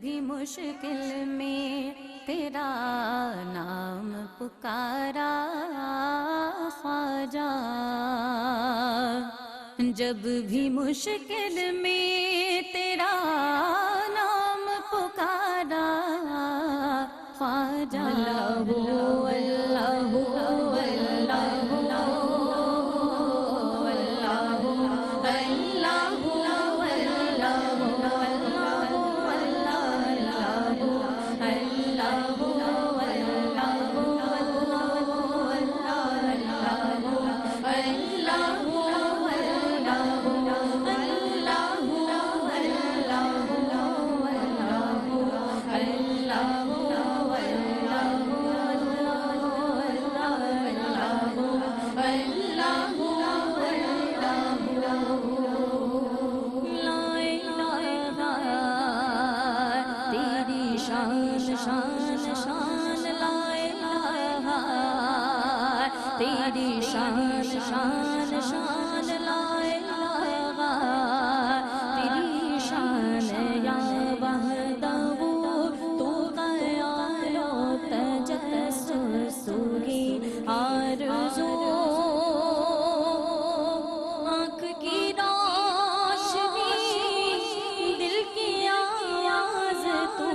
بھی مشکل میں تیرا نام پکارا خواجہ، جب بھی مشکل میں تیرا نام پکارا خواجہ، اللہ اللہ تیری شان شان شان لا الہ، تیری شان یا وحدہ تو قیام و تجسس کی آرزو، آنکھ کی روشنی دل کی آواز تو،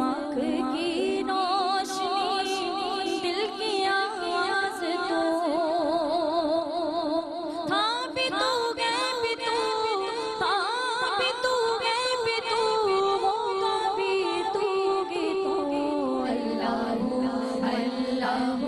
آنکھ کی روشنی دل کی آواز تو، تھا بھی تو گئے بھی تو، تھا بھی تو گئے بھی تو، ہوگا بھی تو گے تو، اللہ اللہ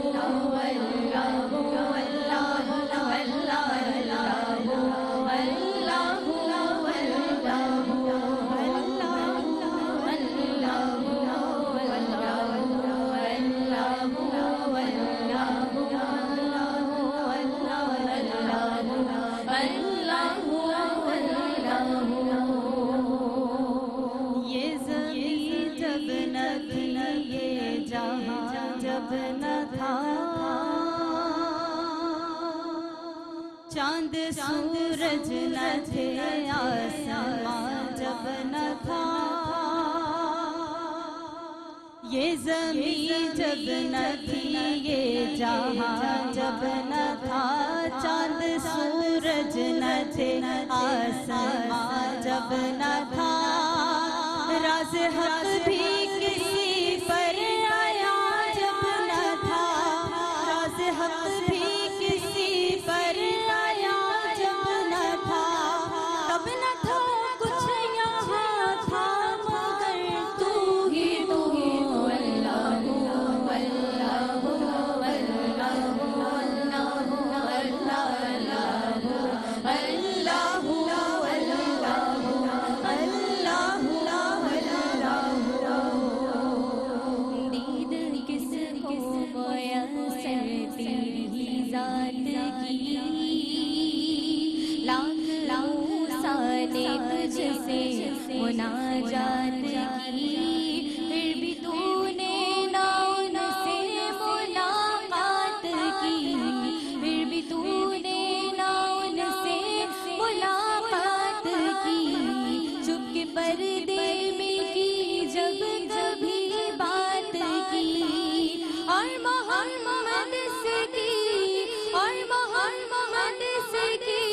یہ زمین جب نہ تھی، یہ جہاں جب نہ تھا، چاند سورج نہ تھے، آسمان جب نہ تھا، یہ زمین جب نہ تھی، یہ جہاں جب نہ تھا، چاند سورج نہ تھے، آسمان جب نہ تھا، راز حق بھی کسی پر آیا جب نہ تھا، راز حق بھی کسی پر آیا جب نہ تھا، تب نہ تھا کچھ یہاں تھا مگر تو ہی تو، اللہ تجھ سے مناجات کی، پھر بھی تو نے نہ ان سے ملاقات کی، پھر بھی تو نے نہ ان سے ملاقات کی، چپ کے پردے میں کی جب کبھی بات کی، اور محمد سے کی، اور محمد سے کی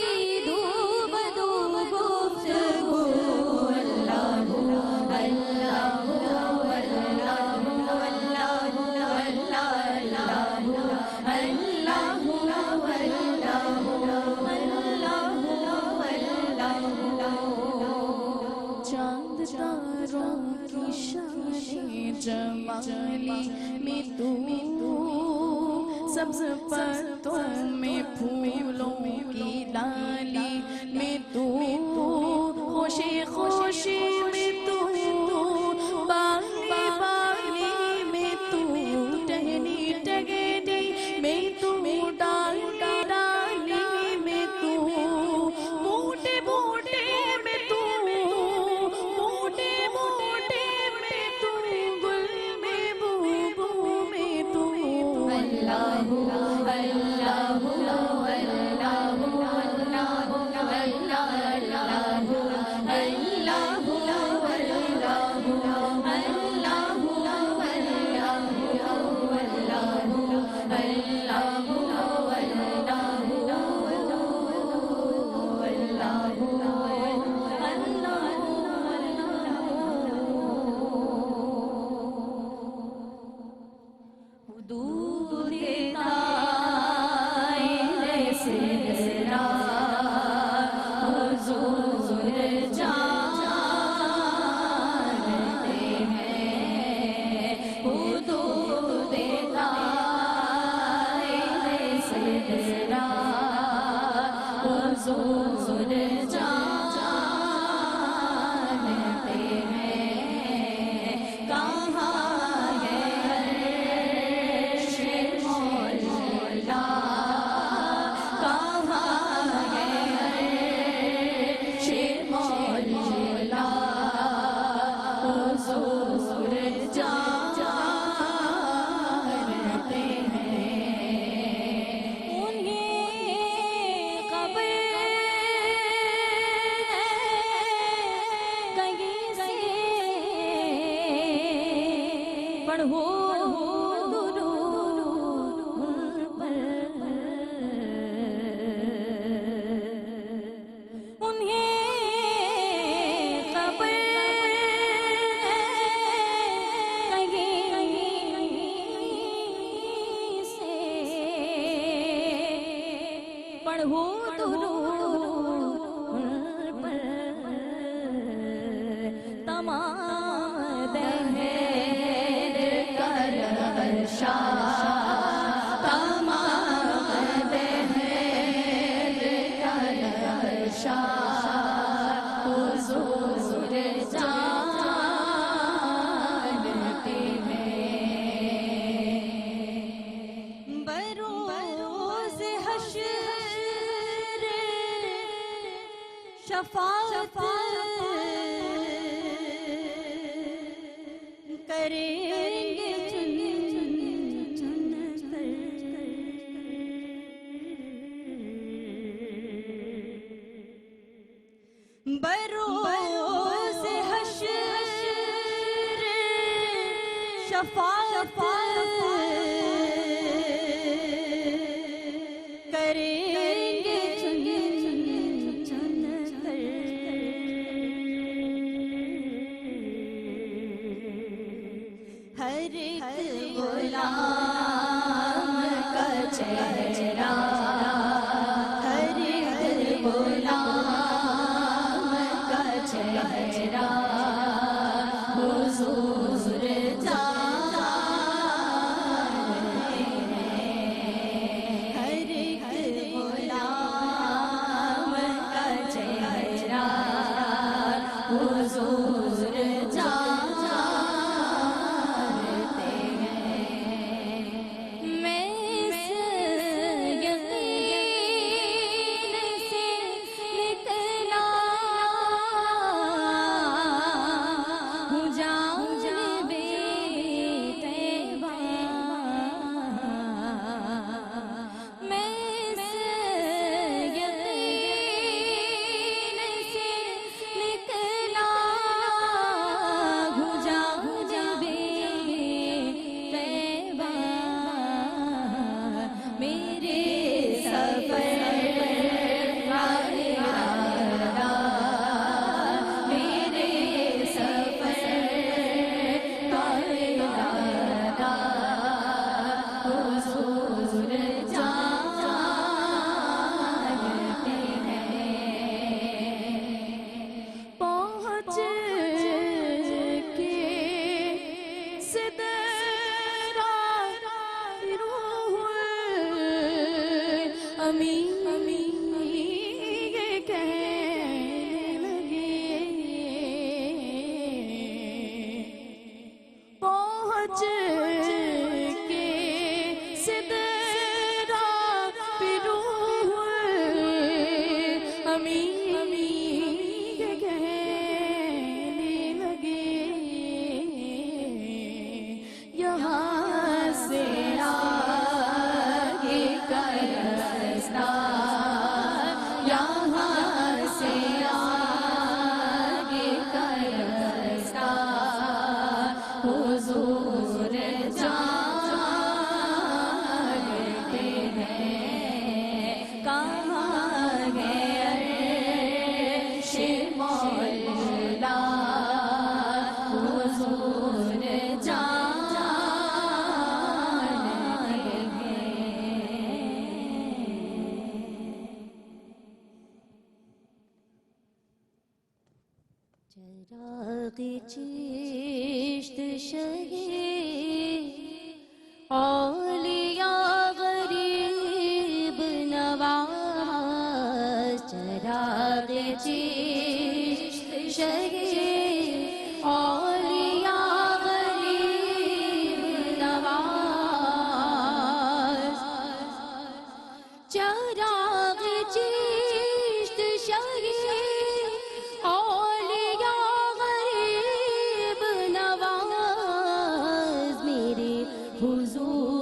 دھوب دھوب گفتگو، اللہ اللہ چاند تاروں کی شان جمالی میں تو، سبز پتوں میں پھولوں کی ڈالی میں تو، خوشی خوشی میں تو، باغی باغی میں تو، ٹہنی ٹگنی میں تو، ڈالی ڈالی میں تو، بوٹے بوٹے میں تو، بوٹے بوٹے میں تو، گل میں بو بو میں تو، اللہ اللہ اللہ اللہ اللہ اللہ پڑھو درود پر انہیں خبر کہیں سے پڑھو درود پر تمام دہر کر شاہ تمام دہر کر شاہ حضور جانتے ہیں بروز حشر شفاعت کریں گے چن کر بروز حشر شفاعت کریں گے چن کر ہر ایک غلام کا چہرہ ہر ایک غلام کا چہرہ حضور جانتے ہیں ہر ایک غلام کا چہرہ حضور جانتے ہیں میں اس یقین سے نکلا ہوں جانب طیبہ میں اس یقین سے نکلا ہوں جانب طیبہ میرے سفر کا ارادہ میرے سفر کا ارادہ حضور جانتے ہیں پہنچ کے سدرات روح امین یہ کہنے لگے پہنچ کے سدرات روح امین یہ کہنے لگے یہاں سے آگے کا راستہ یہاں سے آگے کا راستہ حضور جانتے ہیں کہاں گئے عرش مولا حضور جانتے ہیں چراغ چشت شہید اولیاء غریب نواز چراغ چشت شہید اولیاء غریب نواز چراغ چشت شہید اولیاء غریب نواز میرے حضور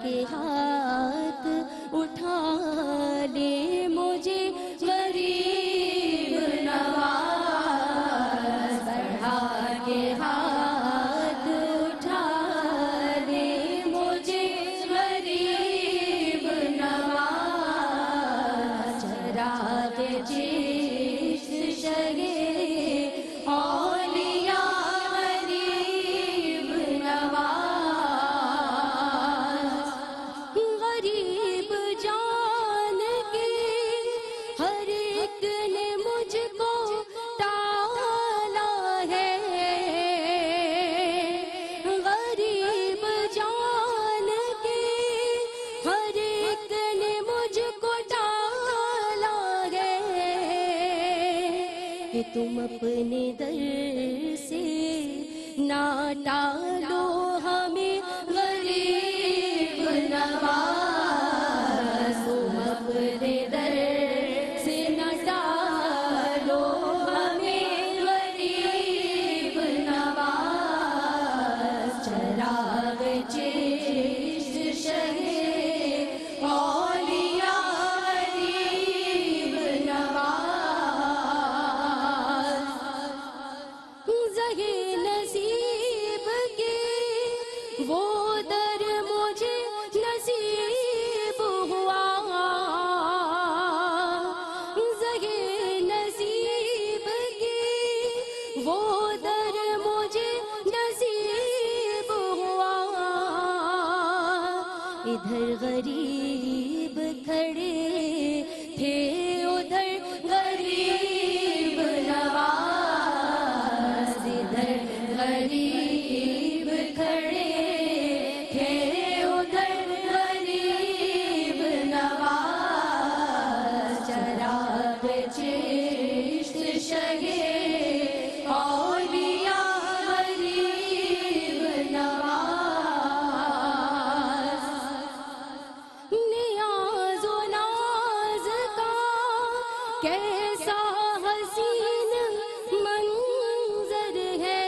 کے ہاتھ اٹھا لے مجھے غریب نواز، بڑھا کے ہاتھ اٹھا لے مجھے غریب نواز، چراغ چشت شگے تم اپنے در سے نہ ٹالو ہمیں غریب نواز، تم اپنے در سے نہ ٹالو ہمیں غریب نواز، چراغ چشت شگے ادھر غریب کھڑے تھے ادھر غریب نواز، ادھر غریب کھڑے تھے ادھر غریب نواز، چراغ چشت شگے کیسا حسین منظر ہے،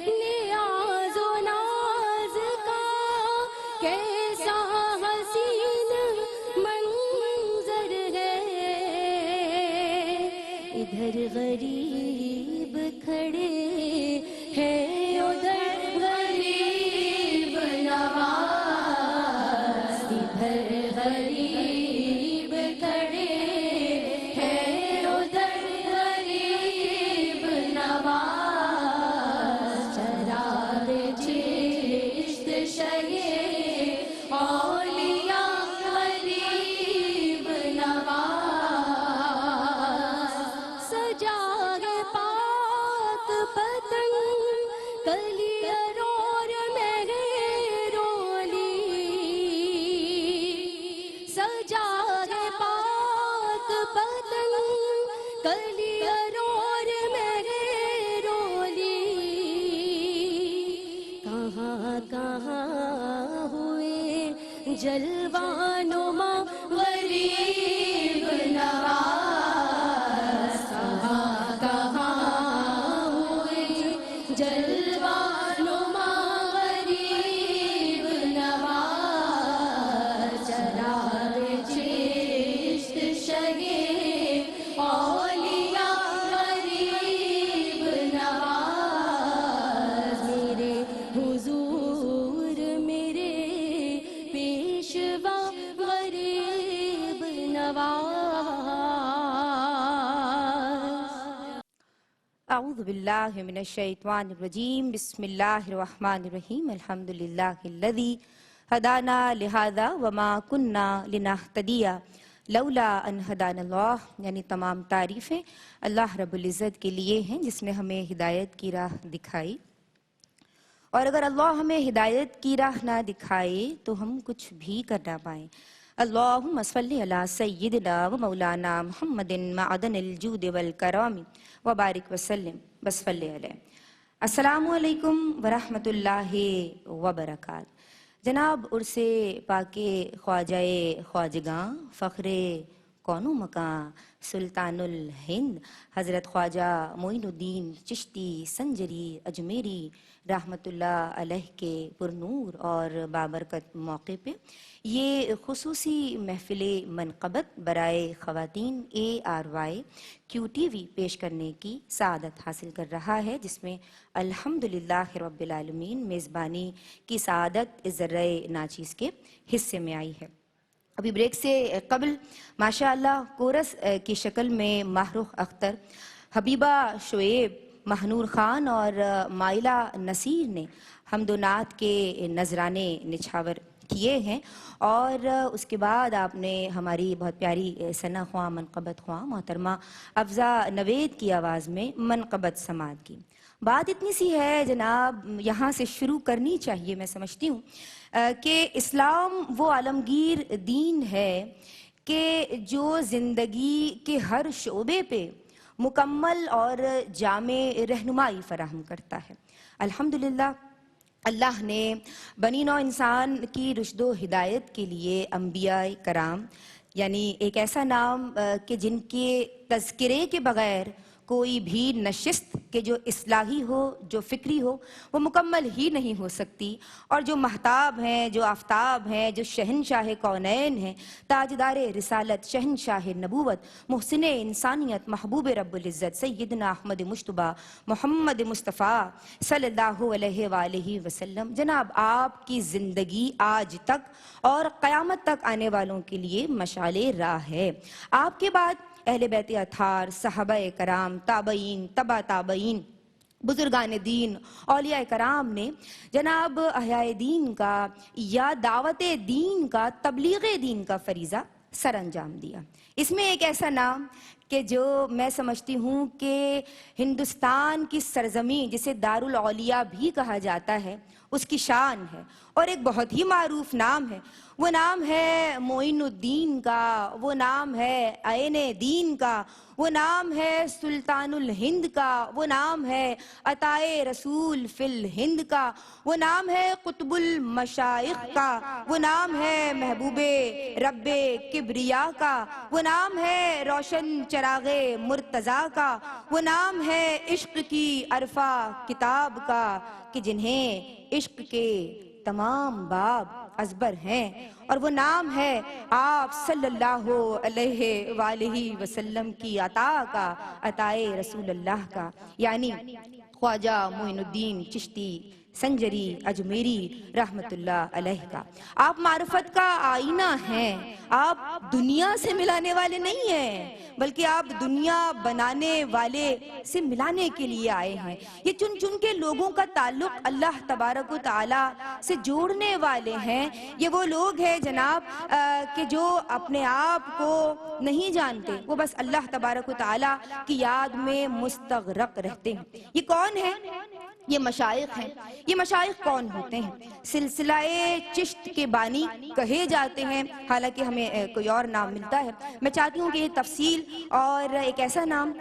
نیاز و ناز کا کیسا حسین منظر ہے، ادھر غریب کھڑے ہیں ادھر غریب نواز، ادھر غریب کہاں ہوئے جلوہ نما غریب نواز، کہاں ہوئے جلوہ نما غریب نواز، چراغ چشت شگے اولیاء غریب نواز، میرے حضور میرے پیشوا غریب نواز۔ اعوذ باللہ من الشیطان الرجیم، بسم اللہ الرحمن الرحیم، الحمد للہ الذی ہدانا لہذا وما کننا لنہتدی لولا ان ہدانا اللہ، یعنی تمام تعریفیں اللہ رب العزت کے لیے ہیں جس نے ہمیں ہدایت کی راہ دکھائی، اور اگر اللہ ہمیں ہدایت کی راہ نہ دکھائے تو ہم کچھ بھی کر نہ پائیں۔ اللہم صلی علی سیدنا و مولانا محمد معدن الجود والکرام وبارک وسلم وصلی علیہ۔ السلام علیکم ورحمۃ اللہ وبرکاتہ۔ جناب عرس پاک خواجہ خواجگاں فخر کون و مکاں سلطان الہند حضرت خواجہ معین الدین چشتی سنجری اجمیری رحمۃ اللہ علیہ کے پرنور اور بابرکت موقع پہ یہ خصوصی محفل منقبت برائے خواتین ARY QTV پیش کرنے کی سعادت حاصل کر رہا ہے، جس میں الحمدللہ رب العالمین میزبانی کی سعادت ذرۂ ناچیز کے حصے میں آئی ہے۔ ابھی بریک سے قبل ماشاءاللہ کورس کی شکل میں ماہ رخ اختر، حبیبہ شعیب، مہنور خان اور مائلہ نصیر نے حمد و نعت کے نذرانے نچھاور کیے ہیں، اور اس کے بعد آپ نے ہماری بہت پیاری ثنا خواں منقبت خواں محترمہ افضا نوید کی آواز میں منقبت سماعت کی۔ بات اتنی سی ہے جناب، یہاں سے شروع کرنی چاہیے، میں سمجھتی ہوں کہ اسلام وہ عالمگیر دین ہے کہ جو زندگی کے ہر شعبے پہ مکمل اور جامع رہنمائی فراہم کرتا ہے۔ الحمدللہ اللہ نے بنی نوع انسان کی رشد و ہدایت کے لیے انبیاء کرام، یعنی ایک ایسا نام کہ جن کے تذکرے کے بغیر کوئی بھی نشست کہ جو اصلاحی ہو، جو فکری ہو، وہ مکمل ہی نہیں ہو سکتی، اور جو مہتاب ہیں، جو آفتاب ہیں، جو شہنشاہ کونین ہیں، تاجدار رسالت، شہنشاہ نبوت، محسن انسانیت، محبوب رب العزت سیدنا احمد مجتبیٰ محمد مصطفیٰ صلی اللہ علیہ وآلہ وسلم، جناب آپ کی زندگی آج تک اور قیامت تک آنے والوں کے لیے مشعل راہ ہے۔ آپ کے بعد اہل بیت اطہار، صحابہ کرام، تابعین، تبع تابعین، بزرگان دین، اولیاء کرام نے جناب احیاء دین کا یا دعوت دین کا، تبلیغ دین کا فریضہ سر انجام دیا۔ اس میں ایک ایسا نام کہ جو میں سمجھتی ہوں کہ ہندوستان کی سرزمین جسے دارالعلیا بھی کہا جاتا ہے، اس کی شان ہے، اور ایک بہت ہی معروف نام ہے۔ وہ نام ہے معین الدین کا، وہ نام ہے عین دین کا، وہ نام ہے سلطان الہند کا، وہ نام ہے عطائے رسول فی الہند کا، وہ نام ہے قطب المشائخ کا، وہ نام ہے محبوب رب کبریا کا، وہ نام ہے روشن چراغ مرتضیٰ کا، وہ نام ہے عشق کی عرفہ کتاب کا، کہ جنہیں عشق کے تمام باب ازبر ہیں، اور وہ نام ہے آپ صلی اللہ علیہ وآلہ وسلم کی عطا کا، عطائے رسول اللہ کا، یعنی خواجہ معین الدین چشتی سنجری اجمیری رحمت اللہ علیہ کا۔ آپ معرفت کا آئینہ ہیں، آپ دنیا سے ملانے والے نہیں ہیں، بلکہ آپ دنیا بنانے والے سے ملانے کے لیے آئے ہیں۔ یہ چن چن کے لوگوں کا تعلق اللہ تبارک و تعالی سے جوڑنے والے ہیں۔ یہ وہ لوگ ہیں جناب کہ جو اپنے آپ کو نہیں جانتے، وہ بس اللہ تبارک و تعالی کی یاد میں مستغرق رہتے ہیں۔ یہ کون ہے؟ یہ مشائخ ہیں۔ یہ مشائخ کون ہوتے ہیں؟ سلسلہ چشت کے بانی کہے جاتے ہیں، حالانکہ ہمیں کوئی اور نام ملتا ہے۔ میں چاہتی ہوں کہ یہ تفصیل اور ایک ایسا نام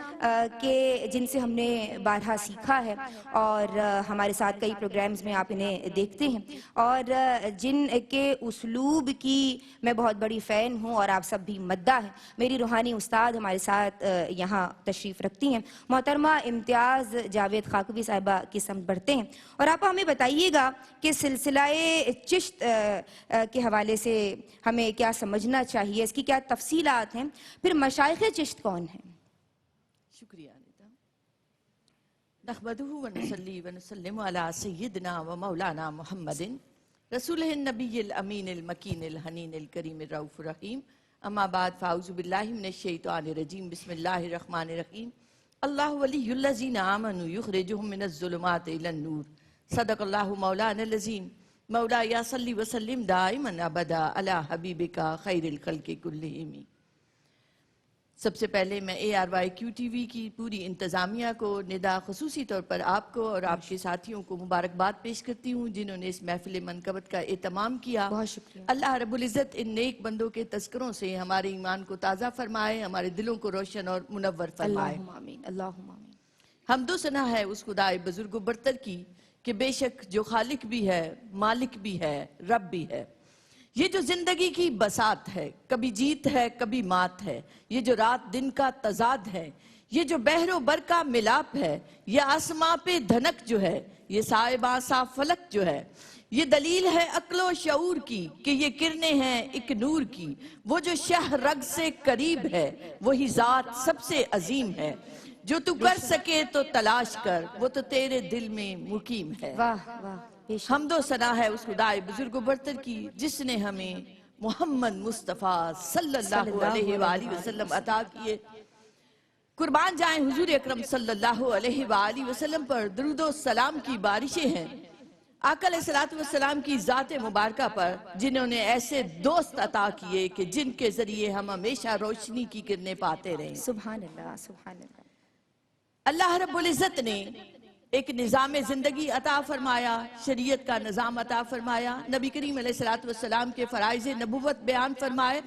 کہ جن سے ہم نے بارہا سیکھا ہے، اور ہمارے ساتھ کئی پروگرامز میں آپ انہیں دیکھتے ہیں، اور جن کے اسلوب کی میں بہت بڑی فین ہوں، اور آپ سب بھی مداح ہیں۔ میری روحانی استاد ہمارے ساتھ یہاں تشریف رکھتی ہیں، محترمہ امتیاز جاوید خاکوی صاحبہ کی سمت بڑھتے ہیں، اور آپ ہمیں بتائیے گا کہ سلسلہ چشت کے حوالے سے ہمیں کیا سمجھنا چاہیے، اس کی کیا تفصیلات ہیں، پھر مشائخ چشت کون ہیں؟ شکریہ نیتا۔ نحمدہ ونصلی ونسلم علی سیدنا و مولانا محمد رسول النبی الامین المکین الحنین الکریم الرؤوف الرحیم، اما بعد فاعوذ باللہ من الشیطان الرجیم، بسم اللہ الرحمن الرحیم۔ اللہ ولی الذین آمنوا یخرجہم من الظلمات الی النور، صدق اللہ مولانا العظیم۔ مولا یا صلی وسلم دائما ابدا علی حبیبک خیر الخلق کلہم۔ سب سے پہلے میں ARY QTV کی پوری انتظامیہ کو، ندا خصوصی طور پر آپ کو اور آپ کے ساتھیوں کو مبارکباد پیش کرتی ہوں جنہوں نے اس محفل منقبت کا اہتمام کیا۔ بہت شکریہ۔ اللہ رب العزت ان نیک بندوں کے تذکروں سے ہمارے ایمان کو تازہ فرمائے، ہمارے دلوں کو روشن اور منور فرمائے۔ اللہم آمین، اللہم آمین۔ حمد و ثنا ہے اس خدائے بزرگ و برتر کی کہ بے شک جو خالق بھی ہے، مالک بھی ہے، رب بھی ہے۔ یہ جو زندگی کی بساط ہے، کبھی جیت ہے کبھی مات ہے، یہ جو رات دن کا تضاد ہے، یہ جو بحر و بر کا ملاپ ہے، یہ آسماں پہ دھنک جو ہے، یہ صاحباں سا فلک جو ہے، یہ دلیل ہے عقل و شعور کی کہ یہ کرنیں ہیں ایک نور کی، وہ جو شہ رگ سے قریب ہے وہی ذات سب سے عظیم ہے، جو تو کر سکے تو تلاش کر، وہ تو تیرے دل میں مقیم ہے۔ واہ واہ، بے شک۔ حمد و ثنا ہے اس خدائے بزرگ و برتر کی جس نے ہمیں محمد مصطفیٰ صلی اللہ علیہ وآلہ وسلم عطا کیے۔ قربان جائیں حضور اکرم صلی اللہ علیہ وآلہ وسلم پر درود و سلام کی بارشیں ہیں، آقا علیہ السلام کی ذات مبارکہ پر جنہوں نے ایسے دوست عطا کیے کہ جن کے ذریعے ہم ہمیشہ روشنی کی کرنیں پاتے رہیں۔ سبحان اللہ، سبحان اللہ۔ اللہ رب العزت نے ایک نظام زندگی عطا فرمایا، شریعت کا نظام عطا فرمایا، نبی کریم علیہ السلام کے فرائض نبوت بیان فرمائے،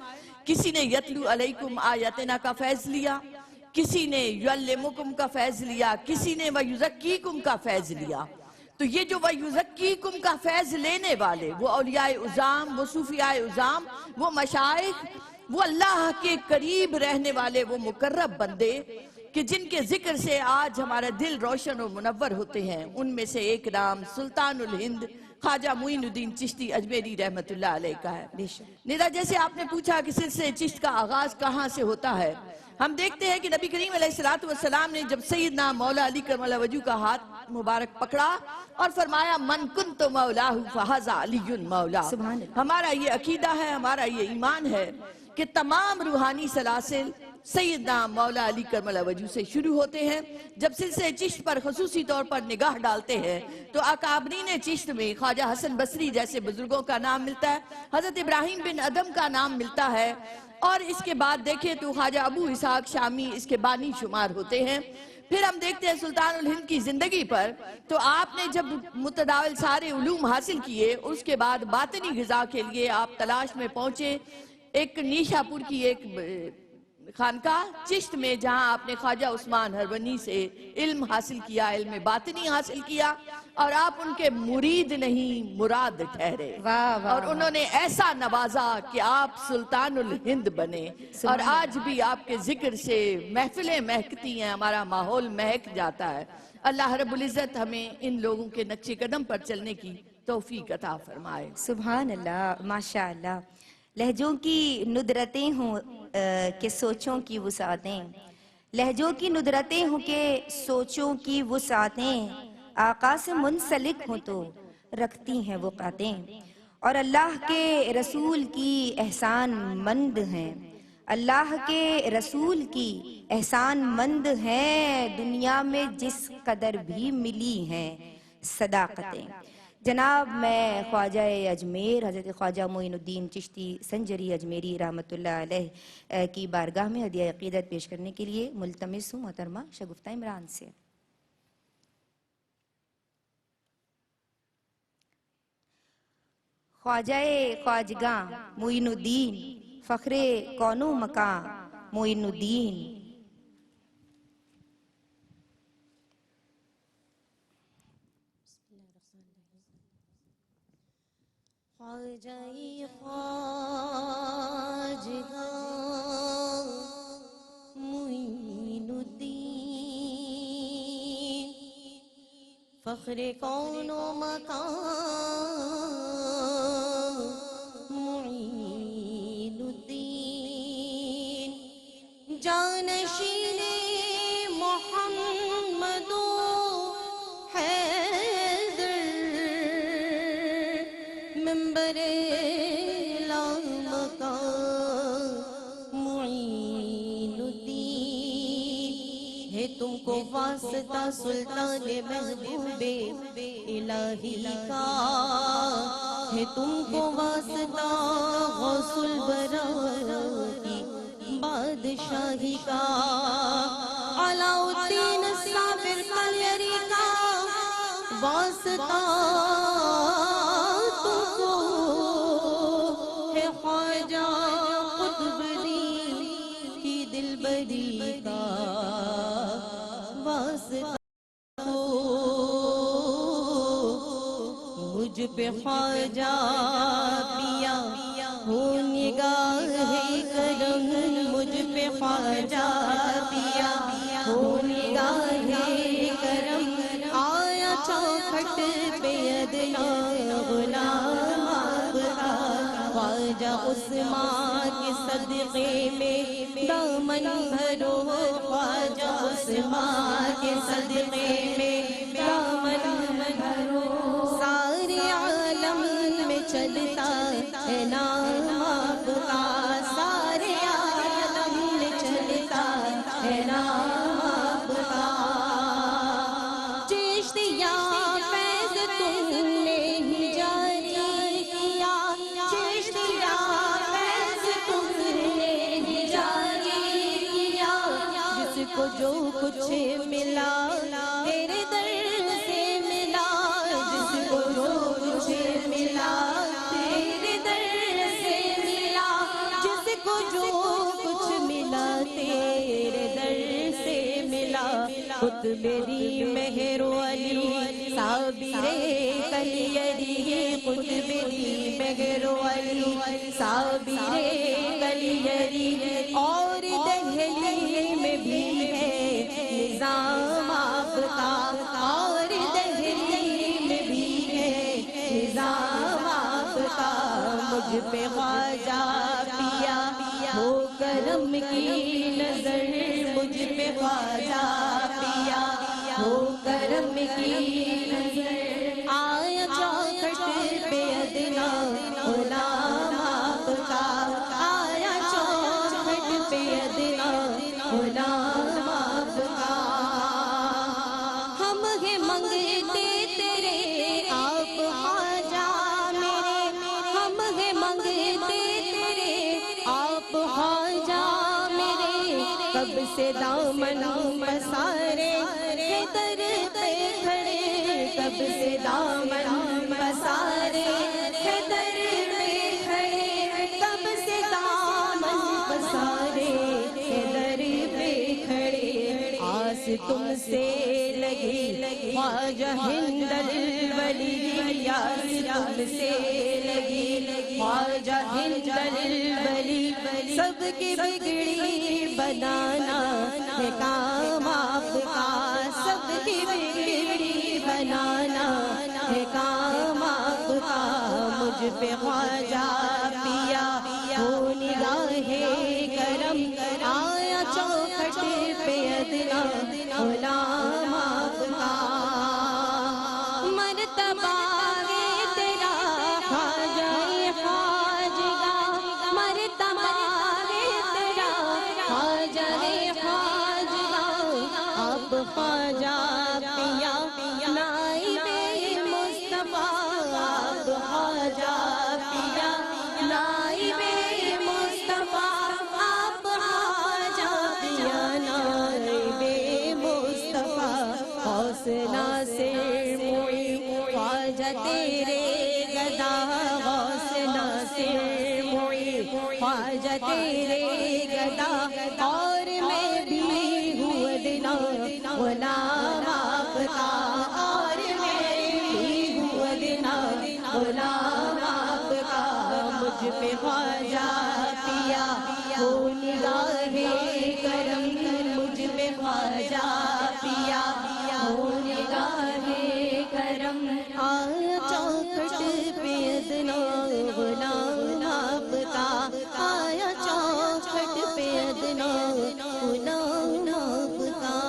کسی نے یتلو علیکم آیاتنا کا فیض لیا، کسی نے یعلمکم کا فیض لیا، کسی نے ویزکیکم کا فیض لیا۔ تو یہ جو ویزکیکم کا فیض لینے والے، وہ اولیاء عظام، وہ صوفیاء عظام، وہ مشائخ، وہ اللہ کے قریب رہنے والے، وہ مقرب بندے کہ جن کے ذکر سے آج ہمارا دل روشن و منور ہوتے ہیں، ان میں سے ایک نام سلطان الہند خواجہ معین الدین چشتی اجمیری رحمت اللہ علیہ کا ہے۔ ندا جیسے آپ نے پوچھا کہ سلسلہ چشت کا آغاز کہاں سے ہوتا ہے، ہم دیکھتے ہیں کہ نبی کریم علیہ السلام نے جب سیدنا مولا علی کرم اللہ وجہ کا ہاتھ مبارک پکڑا اور فرمایا من کنت مولاہ فہذا علی مولا، ہمارا یہ عقیدہ ہے، ہمارا یہ ایمان ہے کہ تمام روحانی سلاسل سیدنا مولا علی کرم اللہ وجہ سے شروع ہوتے ہیں۔ جب سلسلہ چشت پر خصوصی طور پر نگاہ ڈالتے ہیں تو اکابرین چشت میں خواجہ حسن بصری جیسے بزرگوں کا نام ملتا ہے، حضرت ابراہیم بن ادم کا نام ملتا ہے، اور اس کے بعد دیکھیں تو خواجہ ابو اسحاق شامی اس کے بانی شمار ہوتے ہیں۔ پھر ہم دیکھتے ہیں سلطان الہند کی زندگی پر، تو آپ نے جب متداول سارے علوم حاصل کیے، اس کے بعد باطنی غذا کے لیے آپ تلاش میں پہنچے ایک نیشا پور کی ایک خانقاہ چشت میں، جہاں آپ نے خواجہ عثمان ہرونی سے علم حاصل کیا، علم باطنی حاصل کیا، اور آپ ان کے مرید نہیں مراد ٹھہرے، اور انہوں نے ایسا نوازا کہ آپ سلطان الہند بنے، اور آج بھی آپ کے ذکر سے محفلیں مہکتی ہیں، ہمارا ماحول مہک جاتا ہے۔ اللہ رب العزت ہمیں ان لوگوں کے نقش قدم پر چلنے کی توفیق عطا فرمائے۔ سبحان اللہ، ماشاءاللہ۔ لہجوں کی ندرتیں ہوں کہ سوچوں کی وسعتیں، لہجوں کی ندرتیں ہوں کہ سوچوں کی وسعتیں، آقا سے منسلک ہوں تو رکھتی ہیں وقعتیں، اور اللہ کے رسول کی احسان مند ہیں، اللہ کے رسول کی احسان مند ہیں، دنیا میں جس قدر بھی ملی ہیں صداقتیں۔ جناب میں خواجہ اجمیر حضرت خواجہ معین الدین چشتی سنجری اجمیری رحمت اللہ علیہ کی بارگاہ میں ہدیہ عقیدت پیش کرنے کے لیے ملتمس ہوں محترمہ شگفتہ عمران سے۔ خواجہ خواجگاں معین الدین، فخر کون و مکان معین الدین، خواجہ خواجگاں معین الدین، فخر کون و مکان معین الدین، جانشین محمد و حیدر، ممبر لامکان معین الدین، ہے تم کو واسطہ سلطان محبوب الہی کا، ہے تم کو واسطہ غوث البرا کی بادشاہی کا، علاء الدین صابر قلیری کا واسطہ تم کو، ہے خواجہ قطب دین کی دلبری کا واسطہ، مجھ پہ خواجہ پیا ہو نگاہ کرم مجھ پہ خواجہ پیا، ہو نگاہ کرم آیا چوکھٹ پہ ادنا غلام آپ کا، خواجہ عثمان کے صدقے میں دامن بھرو، خواجہ عثمان کے صدقے میں دامن بھرو، سارے عالم میں چلتا ہے نام آپ کا، سارے عالم میں چلتا ہے نام آپ کا، چشتیہ فیض تم نے ہی جاری کیا، چشتیہ فیض تم نے ہی جاری کیا، جس کو جو کچھ ملا تیرے در سے ملا، جس کو جو کچھ ملا تیرے در سے ملا، جس کو جو کچھ ملا تیرے در سے ملا، قطبی مہر علی صابر کلیری، قطبی مہر علی صابر کلیری، اور دہلی میں بھی ہے نظام آپ کا، اور دہلی میں بھی ہے نظام آپ کا، مجھ پہ خواجہ پیا ہو کرم کی نظر، مجھ پہ خواجہ پیا ہو کرم کی نظر، آیا چوکھٹ پہ ادنا غلام آپ کا، آیا چوکھٹ پہ ادنا غلام آپ کا، ہم ہیں منگتے تیرے آپ خواجہ میرے، ہم ہیں منگتے تیرے آپ خواجہ میرے، کب سے دامن پسارے ہے در پہ کھڑے، کب سے دامن پسارے ہے در پہ کھڑے، کب سے دامن پسارے ہے در پہ کھڑے، آس تم سے لگی خواجہ ہند الولی، آس تم سے لگی خواجہ ہند الولی، سب کی بگڑی بنانا ہے کام آپ کا، سب کی بگڑی بنانا ہے کام آپ کا، مجھ پہ خواجہ پیا ہو نگاہ کرم آیا چوکھٹ پہ ادنا غلام آپ کا، مرتبہ ہے تیرا خواجہ خواجگاہ، مرتبہ ہے تیرا خواجہ خواجگاہ، اب خواجہ پیا نائب مصطفیٰ، اب خواجہ پیا نائب مصطفیٰ، اب خواجہ پیا نائب مصطفیٰ، حوصلہ سے موئی خواجہ تیرے گدا، حوصلہ سے موئی خواجہ تیرے گدا، اور میں بھی ہوں ادنا غلام آپ کا، اور میں بھی ہوں ادنا غلام آپ کا، مجھ پہ خواجہ پیا ہو نگاہ کرم، مجھ پہ خواجہ پیا ہو نگاہ کرم، آیا چوکھٹ پہ ادنا غلام آپ کا، آیا چوکھٹ پہ ادنا غلام آپ کا۔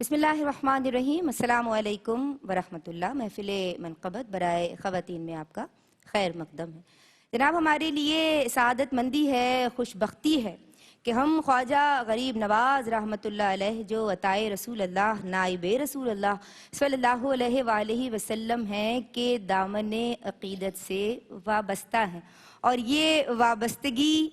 بسم اللہ الرحمن الرحیم، السلام علیکم ورحمۃ اللہ۔ محفل منقبت برائے خواتین میں آپ کا خیر مقدم ہے جناب۔ ہمارے لیے سعادت مندی ہے، خوش بختی ہے کہ ہم خواجہ غریب نواز رحمۃ اللہ علیہ جو عطائے رسول اللہ نائب رسول اللہ صلی اللہ علیہ وآلہ وسلم ہیں کہ دامن عقیدت سے وابستہ ہیں، اور یہ وابستگی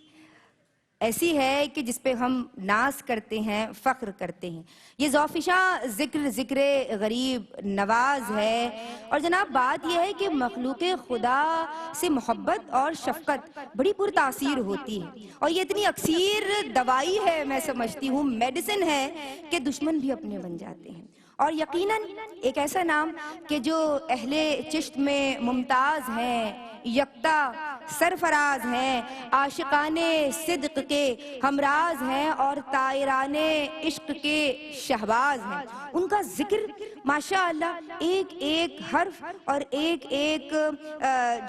ایسی ہے کہ جس پہ ہم ناز کرتے ہیں، فخر کرتے ہیں۔ یہ ذوفشاں ذکر غریب نواز ہے، اور جناب بات یہ ہے کہ مخلوق خدا سے محبت اور شفقت بڑی پر تاثیر ہوتی ہے، اور یہ اتنی اکثیر دوائی ہے، میں سمجھتی ہوں میڈیسن ہے کہ دشمن بھی اپنے بن جاتے ہیں، اور یقیناً ایک ایسا نام کہ جو اہل چشت میں ممتاز ہیں، یکتا سرفراز ہیں، عاشقان صدق کے ہمراز ہیں اور طائران عشق کے شہباز ہیں، ان کا ذکر ماشاءاللہ ایک ایک حرف اور ایک ایک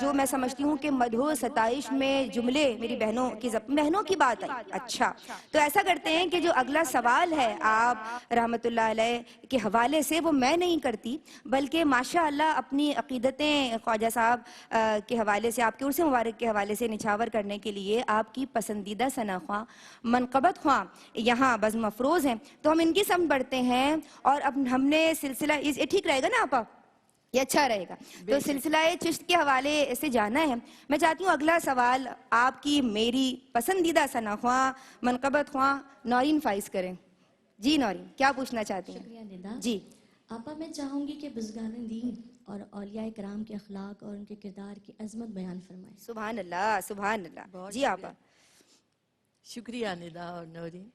جو میں سمجھتی ہوں کہ مدح و ستائش میں جملے میری بہنوں کی بات آئی۔ اچھا تو ایسا کرتے ہیں کہ جو اگلا سوال ہے آپ رحمت اللہ علیہ کے حوالے سے، وہ میں نہیں کرتی بلکہ ماشاءاللہ اپنی عقیدتیں خواجہ صاحب کے حوالے سے، آپ کے عرس مبارک کے حوالے سے نچھاور کرنے کے لیے آپ کی پسندیدہ ثناخواں منقبت خواں یہاں بزم افروز ہیں، تو ہم ان کی سمت بڑھتے ہیں۔ اور اب ہم نے سلسلہ یہ ٹھیک رہے گا نا آپا؟ یہ اچھا رہے گا۔ تو سلسلہ چشت کے حوالے سے جانا ہے۔ میں چاہتی ہوں اگلا سوال آپ کی میری پسندیدہ ثناخواں منقبت خواں نورین فائز کریں۔ جی نورین، کیا پوچھنا چاہتی ہیں؟ شکریہ ندا۔ جی آپا میں چاہوں گی کہ بزرگان دین اور اولیاء کرام کے اخلاق اور ان کے کردار کی عظمت بیان فرمائیں۔ سبحان اللہ سبحان اللہ۔ جی آپا۔ شکریہ ندا اور نورین۔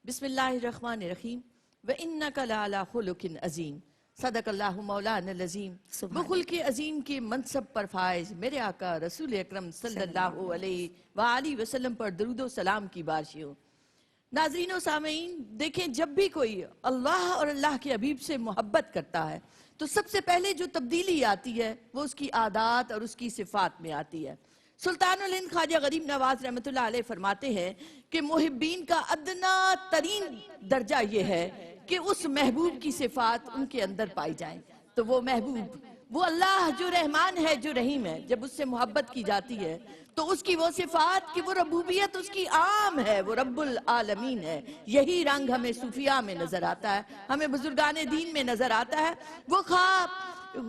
بسم اللہ الرحمن الرحیم۔ وَإِنَّكَ لَعَلَىٰ خُلُقٍ عَظِيمٍ صدق اللہ مولانا العظیم۔ وہ خلق عظیم کے منصب پر فائز میرے آقا رسول اکرم صلی اللہ علیہ وآلہ وسلم پر درود و سلام کی بارش ہو۔ ناظرین و سامعین، دیکھیں جب بھی کوئی اللہ اور اللہ کے حبیب سے محبت کرتا ہے تو سب سے پہلے جو تبدیلی آتی ہے وہ اس کی عادات اور اس کی صفات میں آتی ہے۔ سلطان الہند خواجہ غریب نواز رحمۃ اللہ علیہ فرماتے ہیں کہ محبین کا ادنا ترین درجہ یہ ہے کہ اس محبوب کی صفات ان کے اندر پائی جائیں۔ تو وہ محبوب، وہ اللہ جو رحمان ہے، جو رحیم ہے، جب اس سے محبت کی جاتی ہے تو اس کی وہ صفات کہ وہ ربوبیت اس کی عام ہے، وہ رب العالمین ہے۔ یہی رنگ ہمیں صوفیاء میں نظر آتا ہے، ہمیں بزرگان دین میں نظر آتا ہے۔ وہ خواہ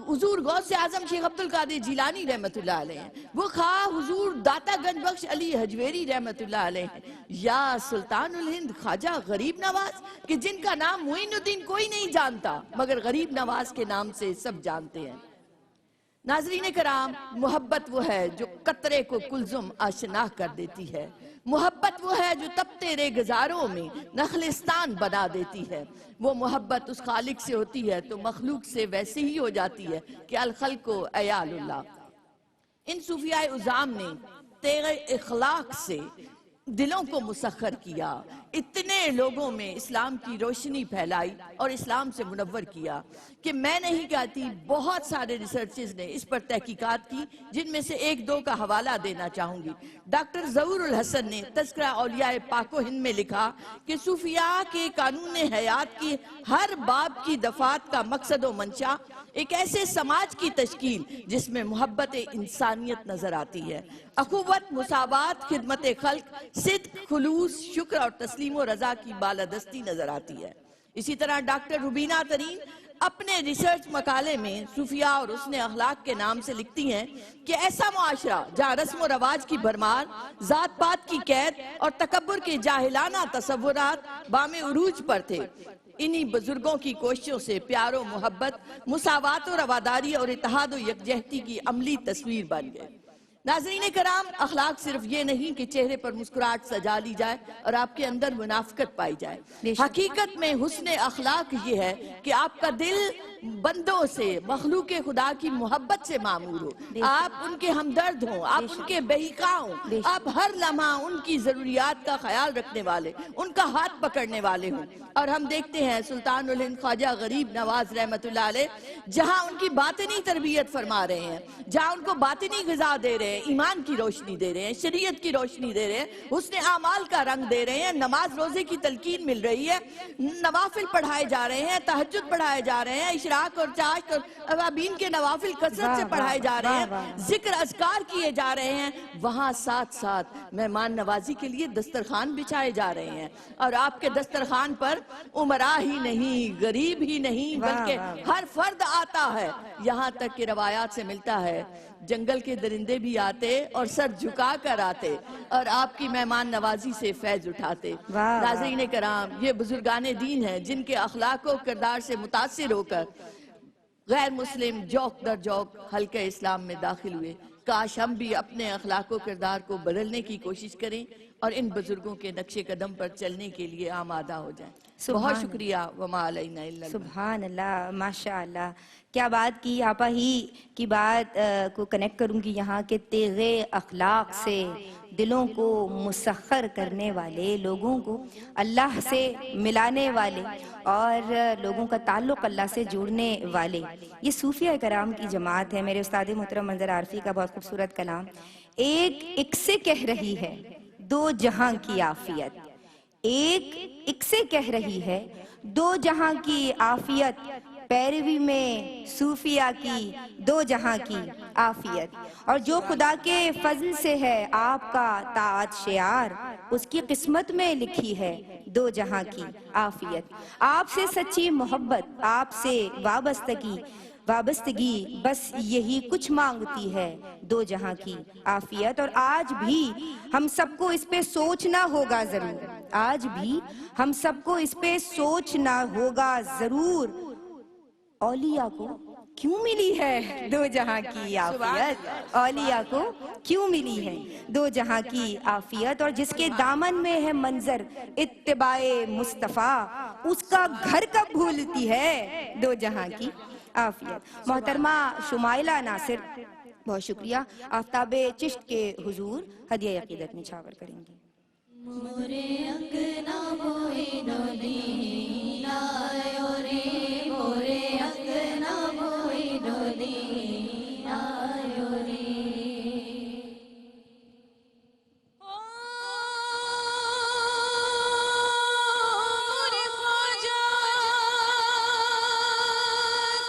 حضور غوث اعظم شیخ عبد القادر جیلانی رحمت اللہ علیہ ہیں، وہ خواہ حضور داتا گنج بخش علی حجویری رحمت اللہ علیہ ہیں، یا سلطان الہند خواجہ غریب نواز کہ جن کا نام معین الدین کوئی نہیں جانتا مگر غریب نواز کے نام سے سب جانتے ہیں۔ ناظرین کرام، محبت وہ ہے جو قطرے کو کلزم آشنا کر دیتی ہے، محبت وہ ہے جو تپتے ریگزاروں میں نخلستان بنا دیتی ہے، وہ محبت اس خالق سے ہوتی ہے تو مخلوق سے ویسے ہی ہو جاتی ہے کہ الخلق عیال اللہ۔ ان صوفیاء عظام نے تیغ اخلاق سے دلوں کو مسخر کیا، اتنے لوگوں میں اسلام کی روشنی پھیلائی اور اسلام سے منور کیا کہ میں نہیں کہتی، بہت سارے ریسرچز نے اس پر تحقیقات کی، جن میں سے ایک دو کا حوالہ دینا چاہوں گی۔ ڈاکٹر ظہور الحسن نے تذکرہ اولیاء پاک و ہند میں لکھا کہ صوفیاء کے قانون حیات کی ہر باب کی دفعات کا مقصد و منشا ایک ایسے سماج کی تشکیل جس میں محبت انسانیت نظر آتی ہے، اخوت، مساوات، خدمت خلق، صدق، خلوص، شکر اور تسلیم و رضا کی بالادستی نظر آتی ہے۔ اسی طرح ڈاکٹر روبینہ ترین اپنے ریسرچ مقالے میں صوفیاء اور حسن اخلاق کے نام سے لکھتی ہیں کہ ایسا معاشرہ جہاں رسم و رواج کی بھرمار، ذات پات کی قید اور تکبر کے جاہلانہ تصورات بام عروج پر تھے، انہی بزرگوں کی کوششوں سے پیار و محبت، مساوات و رواداری اور اتحاد و یکجہتی کی عملی تصویر بن گئے۔ ناظرین کرام، اخلاق صرف یہ نہیں کہ چہرے پر مسکراہٹ سجا لی جائے اور آپ کے اندر منافقت پائی جائے، حقیقت میں حسن اخلاق یہ ہے کہ آپ کا دل بندوں سے، مخلوق خدا کی محبت سے معمور ہو، آپ ان کے ہمدرد ہوں، آپ ان کے بہیقاں ہوں، آپ ہر لمحہ ان کی ضروریات کا خیال رکھنے والے، ان کا ہاتھ پکڑنے والے ہوں۔ اور ہم دیکھتے ہیں سلطان الہند خواجہ غریب نواز رحمت اللہ علیہ جہاں ان کی باطنی تربیت فرما رہے ہیں، جہاں ان کو باطنی غذا دے رہے ہیں، ایمان کی روشنی دے رہے ہیں، شریعت کی روشنی دے رہے ہیں، حسن اعمال کا رنگ دے رہے ہیں، نماز روزے کی تلقین مل رہی ہے، نوافل پڑھائے جا رہے ہیں، تہجد پڑھائے جا رہے ہیں، اشراق اور چاشت اور اوابین کے نوافل کثرت سے پڑھائے جا رہے ہیں، ذکر اذکار کیے جا رہے ہیں، وہاں ساتھ ساتھ مہمان نوازی کے لیے دسترخوان بچھائے جا رہے ہیں، اور آپ کے دسترخوان پر عمرہ ہی نہیں، غریب ہی نہیں بلکہ ہر فرد آتا ہے، یہاں تک کہ روایات سے ملتا ہے جنگل کے درندے بھی آتے اور سر جھکا کر آتے اور آپ کی مہمان نوازی سے فیض اٹھاتے۔ ناظرین کرام، یہ بزرگان دین ہیں جن کے اخلاق و کردار سے متاثر ہو کر غیر مسلم جوک در جوک حلقہ اسلام میں داخل ہوئے۔ کاش ہم بھی اپنے اخلاق و کردار کو بدلنے کی کوشش کریں اور ان بزرگوں کے نقش قدم پر چلنے کے لیے آمادہ ہو جائیں. بہت شکریہ. وما علینا الا البلاغ. سبحان اللہ، ماشاء اللہ، کیا بات کی. آپا ہی کی بات کو کنیکٹ کروں گی یہاں کہ تیغے اخلاق سے دلوں کو مسخر کرنے والے، لوگوں کو اللہ سے ملانے والے اور لوگوں کا تعلق اللہ سے جوڑنے والے، یہ صوفیہ کرام کی جماعت ہے. میرے استاد محترم منظر عارفی کا بہت خوبصورت کلام. ایک سے کہہ رہی ہے دو جہاں کی عافیت، ایک سے کہہ رہی ہے دو جہاں کی عافیت، پیروی میں صوفیہ کی دو جہاں کی عافیت. اور جو خدا کے فضل سے ہے آپ کا طاعت شعار، اس کی قسمت میں لکھی ہے دو جہاں کی عافیت. آپ سے سچی محبت، آپ سے وابستگی بس یہی کچھ مانگتی ہے دو جہاں کی عافیت. اور آج بھی ہم سب کو اس پہ سوچنا ہوگا ضرور، آج بھی ہم سب کو اس پہ سوچنا ہوگا ضرور، اولیاء کو کیوں ملی ہے دو جہاں کی عافیت، اولیاء کو کیوں ملی ہے دو جہاں کی عافیت. اور جس کے دامن میں ہے منظر اتباع مصطفیٰ، اس کا گھر کب بھولتی ہے دو جہاں کی عافیت. محترمہ شمائلہ ناصر، بہت شکریہ. آفتاب چشت کے حضور ہدیہ عقیدت نچھاور کریں گے. مورے اکنا موئن الدین آئیو رے، مورے اکنا موئن الدین آئیو رے. مورے خواجہ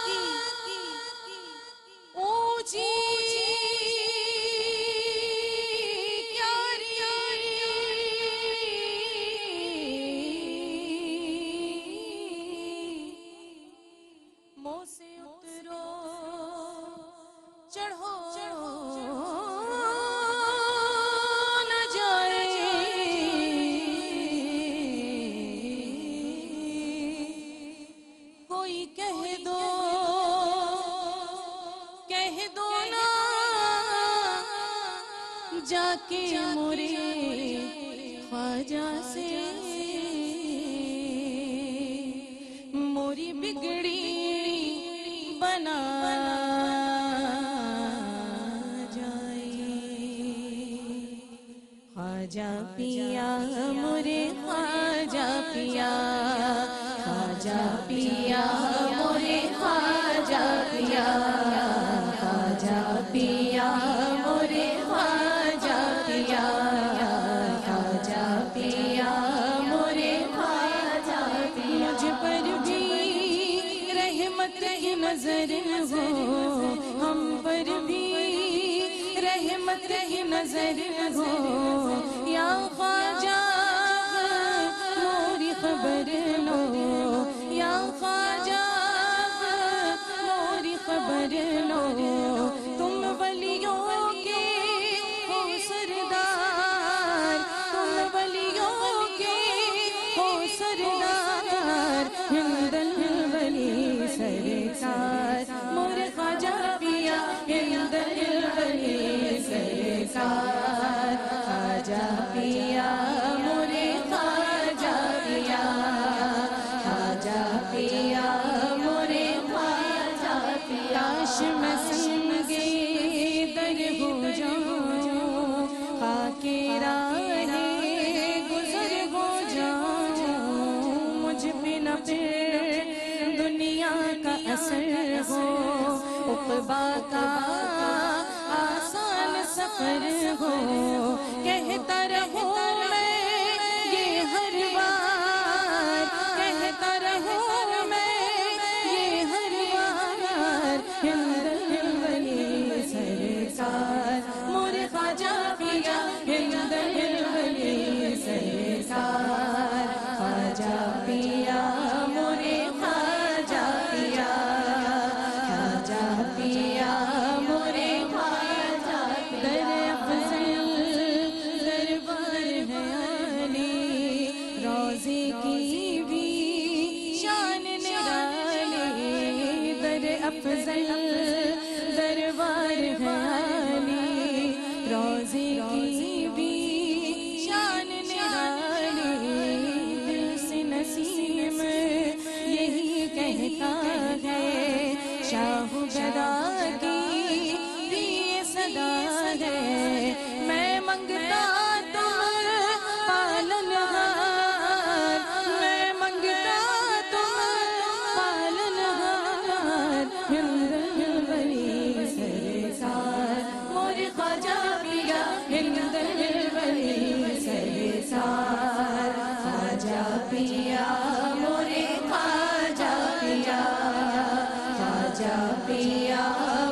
کی اونچی جا کے مورے خواجہ سے موری بگڑی بنا جائے. خواجہ پیا مورے خواجہ پیا، خواجہ پیا مورے خواجہ پیا، خواجہ پیا مورے خواجہ پیا، خواجہ پیا مورے خواجہ پیا. مجھ پر بھی رحمت کی نظر ہو، ہم پر بھی رحمت کی نظر ہو. یا خواجہ موری خبر لو، یا خواجہ موری خبر لو. تم ولیوں کے ہو سردار، تم ولیوں کے ہو سردار، ہند الولی سرکار مورے خواجہ پیا، ہند الولی سرکار. خواجہ پیا مورے خواجہ پیا، خواجہ پیا مورے خواجہ پیا. کاش میں سنگے در ہو جاؤں، خاک راہ گزر ہو جاؤں. مجھ پہ نہ پھر دنیا کا اثر ہو، عقبہ کا آسان سفر ہو. کہتا رہوں میں یہ ہر بار، کہتا رہوں میں یہ ہر بار، ہند الولی سرکار مورے خواجہ پیا، ہند الولی سرکار. خواجہ پیا مورے خواجہ پیا، خواجہ پیا مورے خواجہ پیا. در افضل دربار ہے علی، روضے کی بھی شان نرالی. در افضل دربار ہے علی، روزے کی بھی شان نرالی، دل سے نسیم یہی کہتا ہے، شاہ گدا کی بھی یہ صدا ہے، میں منگتا تم پالنہار، میں منگتا تم پالنہار، ہند الولی سرسار مورے خواجہ پیا، ہند الولی سرسار خواجہ پیا، مورے خواجہ پیا، خواجہ پیا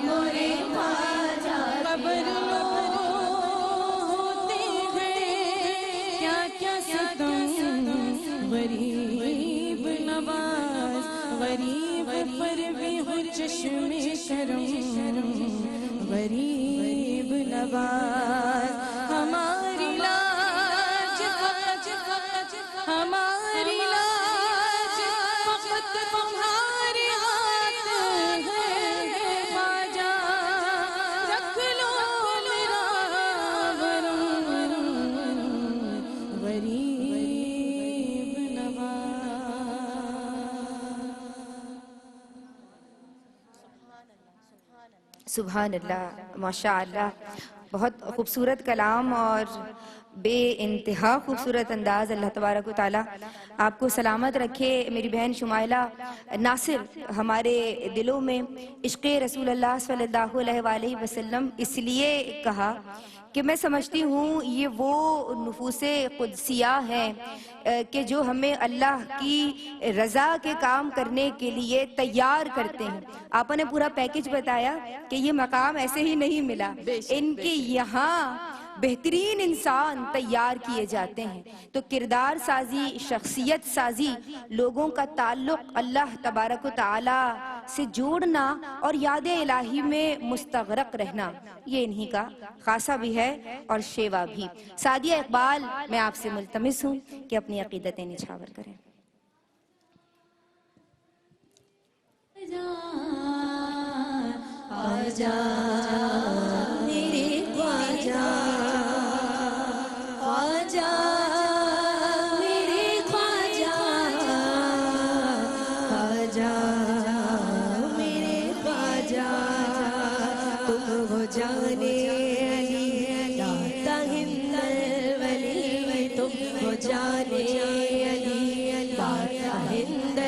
مورے خواجہ قبر لو ہوتے ہیں کیا کیا ستم، غریب نواز، غریب پر بھی ہو چشم کرم، غریب نواز، ہماری لاج فقط، ہماری لاج فقط تمہارے ہاتھ ہے خواجہ، رکھ لو میرا غرم، غریب نواز۔ سبحان اللہ، ماشاء اللہ، بہت خوبصورت کلام اور بے انتہا خوبصورت انداز۔ اللہ تبارک و تعالیٰ آپ کو سلامت رکھے۔ میری بہن شمائلہ ناصر، ہمارے دلوں میں عشق رسول اللہ صلی اللہ علیہ وآلہ وسلم اس لیے کہا کہ میں سمجھتی ہوں یہ وہ نفوس قدسیہ ہیں کہ جو ہمیں اللہ کی رضا کے کام کرنے کے لیے تیار کرتے ہیں۔ آپ نے پورا پیکج بتایا کہ یہ مقام ایسے ہی نہیں ملا، ان کے یہاں بہترین انسان تیار کیے جاتے ہیں۔ تو کردار سازی، شخصیت سازی، لوگوں کا تعلق اللہ تبارک و تعالی سے جوڑنا اور یاد الہی میں مستغرق رہنا، یہ انہی کا خاصہ بھی ہے اور شیوا بھی۔ سعدیہ اقبال، میں آپ سے ملتمس ہوں کہ اپنی عقیدتیں نچھاور کریں۔ آجا میرے خواجہ، خواجہ میرے خواجہ، خواجہ میرے خواجہ، تم ہو جانے علی داتا ہند ولی، تم ہو جانے علی داتا ہند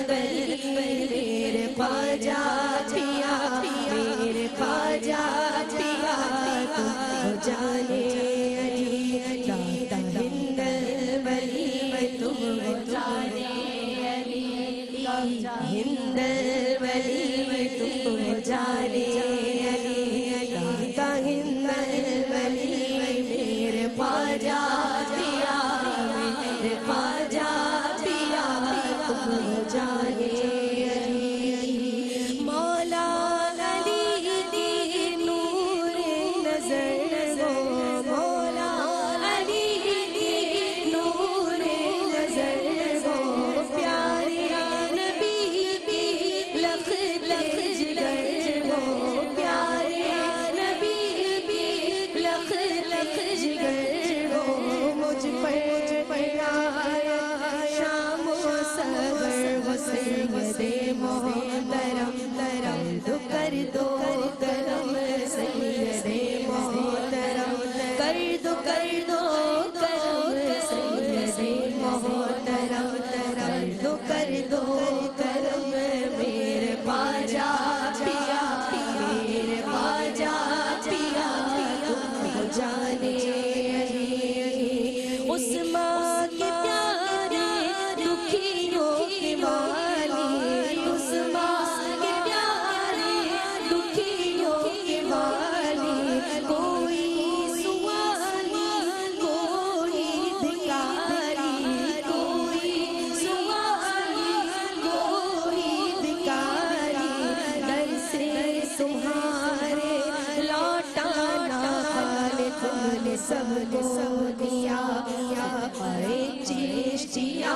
ولی، میرے خواجہ پیا، میرے خواجہ پیا، تم ہو جانے علی داتا ہند ولی، تم ہو جانے علی داتا ہند ولی، تم ہو جانے علی داتا ہند ولی، میرے خواجہ پیا، میرے خواجہ پیا، تم ہو جانے علی، مولا علی دی نور نظر ہو، مولا علی دی نور نظر ہو، پیارے نبی کی لخ لخ جگر ہو، پیارے نبی کی لخ لخ جگر ہو، مجھ پر آیا شام و سحر و سید محترم، کر دو کرم سید محترم، کر دو کرم سید محترم، کر دو کرم میرے خواجہ پیا، میرے خواجہ پیا، تم ہو جانے علی، اس ماں کے پیارے دکھیوں کے والی، اس ماں کے پیارے دکھیوں کے والی، کوئی سوالی کوئی دھکاری، کوئی سوالی کوئی دھکاری، در سے تمہارے لوٹانا حال تم نے سب کو دیا، چشتیا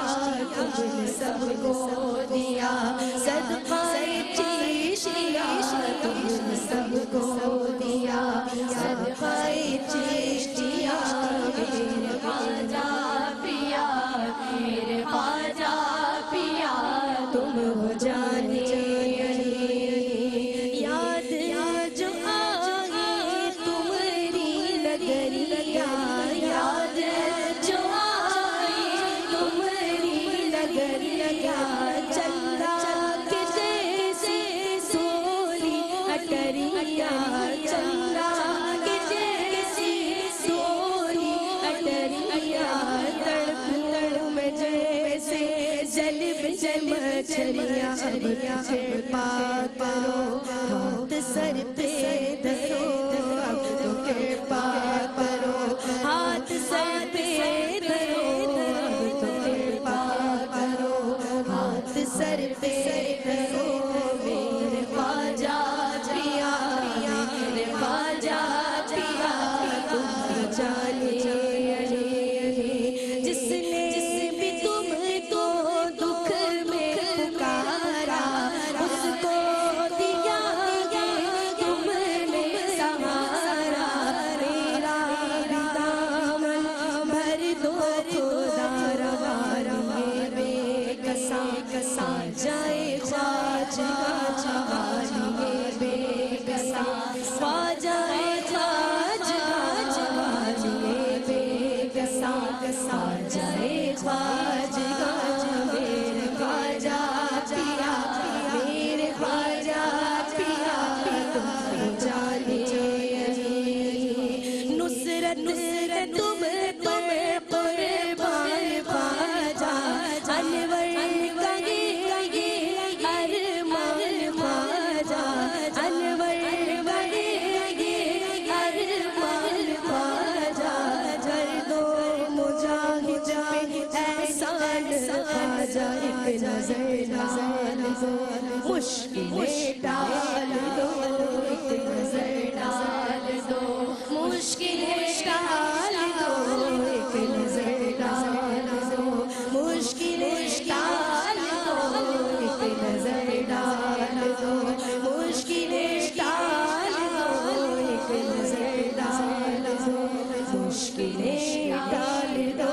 تم نے سب کو دیا، صدقہ چشتیا تم سب کو دیا صدقہ چشتیا میرے خواجہ پیا میرے خواجہ پیا تم ہو جانے یاد جو آئے تمہاری نگریا یاد جو آئے تمہاری نگریا چندہ کے جیسے سولی اٹریا چندہ کے جیسے سولی اٹریا تڑپ میں جیسے جلب مچھلیاں پاک کرو ہاتھ سر پہ دھرو اب تو کرپا کرو ہاتھ سر پہ دھرو اب تو کرپا کرو ہاتھ سر پہ دھرو میرے خواجہ پیا میرے خواجہ پیا تم جانے جس نے بھی تم کو دکھ میں پکارا اس کو دیا تم نے سہارا میرا دامن بھر دو خدا روا بے کساں کساں جائے خواجہ جوالیے بے کساں خواجہ خواجہ جوالیے بے کساں کساں جائے خواجہ میرے خواجہ پیا میرے خواجہ پیا تم جانے نصرت نصرت تم قربان خواجہ انور کہے ارمان خواجہ انور کہے ارمان خواجہ درد و مجاہد پہ احسان خواجہ ایک نظر ڈال دو مشکلیں ڈال دو ایک نظر ڈال دو مشکلیں ڈال دو ایک نظر ڈال دو مشکلیں ڈال دو ایک نظر ڈال دو مشکلیں ڈال دو ایک نظر ڈال دو مشکلیں ڈال دو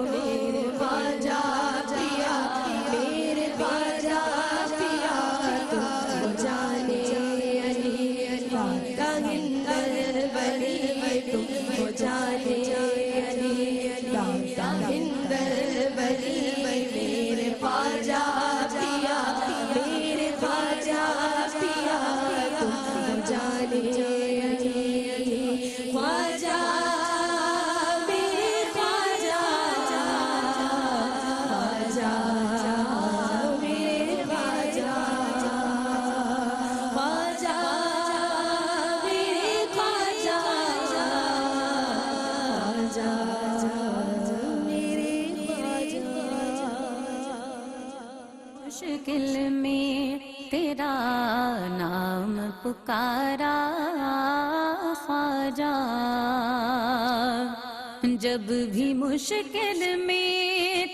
میرے خواجہ پیا میرے خواجہ پیا تم جانے داتا ہندر بلی تم ہو جانے داتا ہندر بلی میرے خواجہ پیا میرے خواجہ پیا تم ہو جانے خواجہ میرے خواجہ خواجہ میرے خواجہ خواجہ میرے خواجہ خواجہ میرے خواجہ مشکل میں تیرا نام پکارا خواجہ جب بھی مشکل میں